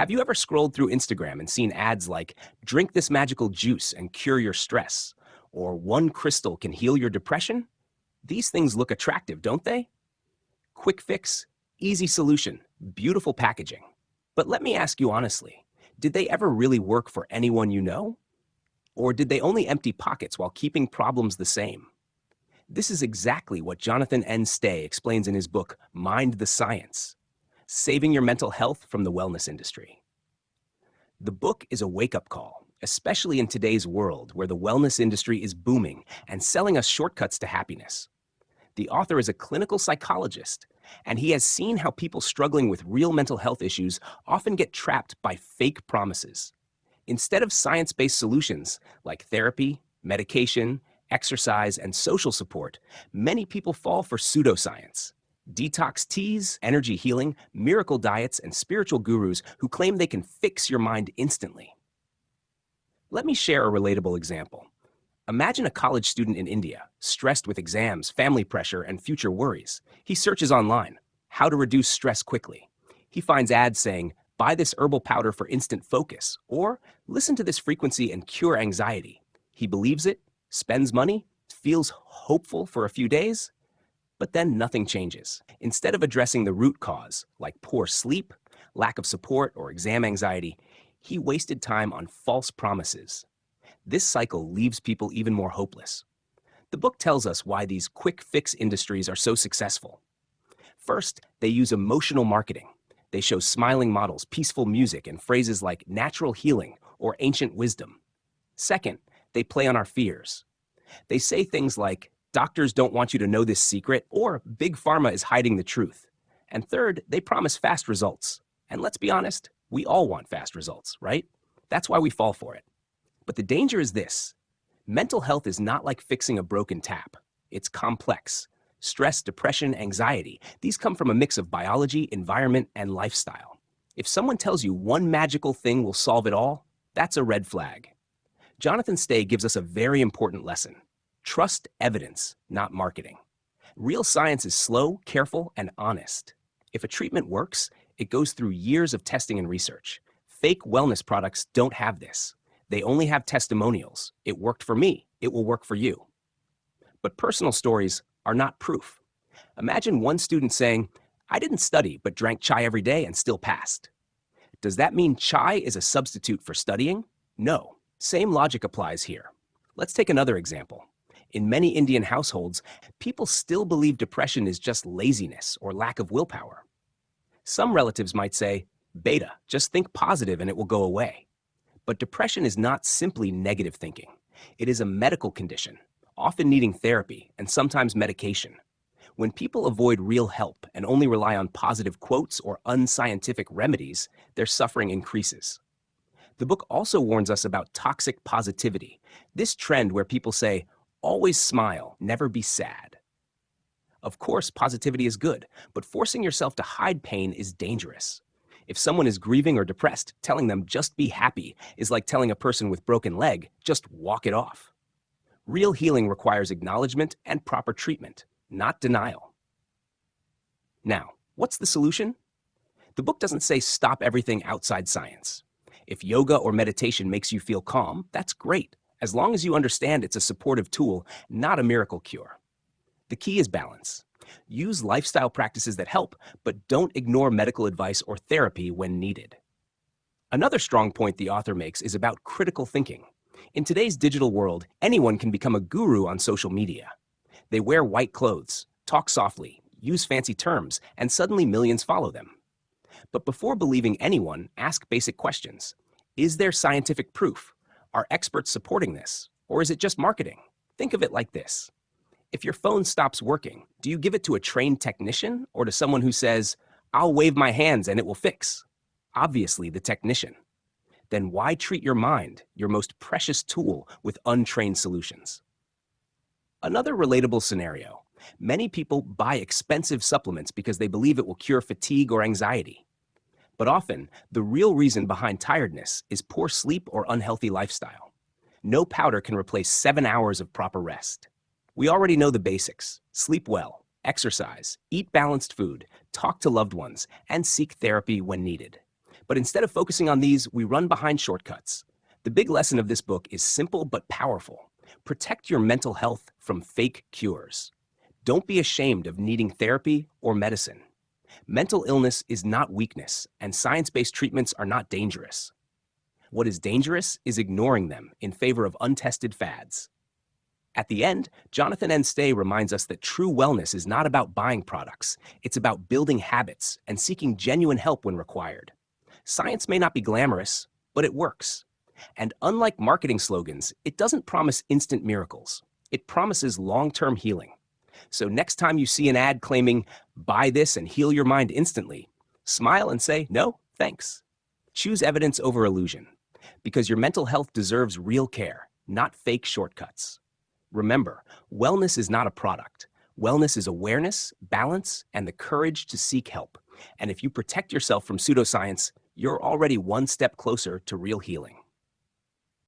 Have you ever scrolled through Instagram and seen ads like, drink this magical juice and cure your stress, or one crystal can heal your depression? These things look attractive, don't they? Quick fix, easy solution, beautiful packaging. But let me ask you honestly, did they ever really work for anyone you know? Or did they only empty pockets while keeping problems the same? This is exactly what Jonathan N. Stea explains in his book, Mind the Science: Saving Your Mental Health from the Wellness Industry. The book is a wake-up call, especially in today's world where the wellness industry is booming and selling us shortcuts to happiness. The author is a clinical psychologist, and he has seen how people struggling with real mental health issues often get trapped by fake promises. Instead of science-based solutions like therapy, medication, exercise, and social support, many people fall for pseudoscience. Detox teas, energy healing, miracle diets, and spiritual gurus who claim they can fix your mind instantly. Let me share a relatable example. Imagine a college student in India, stressed with exams, family pressure, and future worries. He searches online, how to reduce stress quickly. He finds ads saying, buy this herbal powder for instant focus, or listen to this frequency and cure anxiety. He believes it, spends money, feels hopeful for a few days, but then nothing changes. Instead of addressing the root cause, like poor sleep, lack of support, or exam anxiety, he wasted time on false promises. This cycle leaves people even more hopeless. The book tells us why these quick fix industries are so successful. First, they use emotional marketing. They show smiling models, peaceful music, and phrases like natural healing or ancient wisdom. Second, they play on our fears. They say things like, doctors don't want you to know this secret, or big pharma is hiding the truth. And third, they promise fast results. And let's be honest, we all want fast results, right? That's why we fall for it. But the danger is this: mental health is not like fixing a broken tap. It's complex. Stress, depression, anxiety, these come from a mix of biology, environment, and lifestyle. If someone tells you one magical thing will solve it all, that's a red flag. Jonathan Stea gives us a very important lesson. Trust evidence, not marketing. Real science is slow, careful, and honest. If a treatment works, it goes through years of testing and research. Fake wellness products don't have this. They only have testimonials. It worked for me. It will work for you. But personal stories are not proof. Imagine one student saying, I didn't study but drank chai every day and still passed. Does that mean chai is a substitute for studying? No. Same logic applies here. Let's take another example. In many Indian households, people still believe depression is just laziness or lack of willpower. Some relatives might say, beta, just think positive and it will go away. But depression is not simply negative thinking. It is a medical condition, often needing therapy and sometimes medication. When people avoid real help and only rely on positive quotes or unscientific remedies, their suffering increases. The book also warns us about toxic positivity, this trend where people say, always smile, never be sad. Of course, positivity is good, but forcing yourself to hide pain is dangerous. If someone is grieving or depressed, telling them just be happy is like telling a person with broken leg, just walk it off. Real healing requires acknowledgement and proper treatment, not denial. Now, what's the solution? The book doesn't say stop everything outside science. If yoga or meditation makes you feel calm, that's great, as long as you understand it's a supportive tool, not a miracle cure. The key is balance. Use lifestyle practices that help, but don't ignore medical advice or therapy when needed. Another strong point the author makes is about critical thinking. In today's digital world, anyone can become a guru on social media. They wear white clothes, talk softly, use fancy terms, and suddenly millions follow them. But before believing anyone, ask basic questions. Is there scientific proof? Are experts supporting this? Or is it just marketing? Think of it like this. If your phone stops working, do you give it to a trained technician or to someone who says, I'll wave my hands and it will fix? Obviously, the technician. Then why treat your mind, your most precious tool, with untrained solutions? Another relatable scenario. Many people buy expensive supplements because they believe it will cure fatigue or anxiety. But often, the real reason behind tiredness is poor sleep or unhealthy lifestyle. No powder can replace 7 hours of proper rest. We already know the basics. Sleep well, exercise, eat balanced food, talk to loved ones, and seek therapy when needed. But instead of focusing on these, we run behind shortcuts. The big lesson of this book is simple but powerful. Protect your mental health from fake cures. Don't be ashamed of needing therapy or medicine. Mental illness is not weakness, and science-based treatments are not dangerous. What is dangerous is ignoring them in favor of untested fads. At the end, Jonathan N. Stea reminds us that true wellness is not about buying products. It's about building habits and seeking genuine help when required. Science may not be glamorous, but it works. And unlike marketing slogans, it doesn't promise instant miracles. It promises long-term healing. So next time you see an ad claiming, "Buy this and heal your mind instantly," smile and say, "No, thanks." Choose evidence over illusion, because your mental health deserves real care, not fake shortcuts. Remember, wellness is not a product. Wellness is awareness, balance, and the courage to seek help. And if you protect yourself from pseudoscience, you're already one step closer to real healing.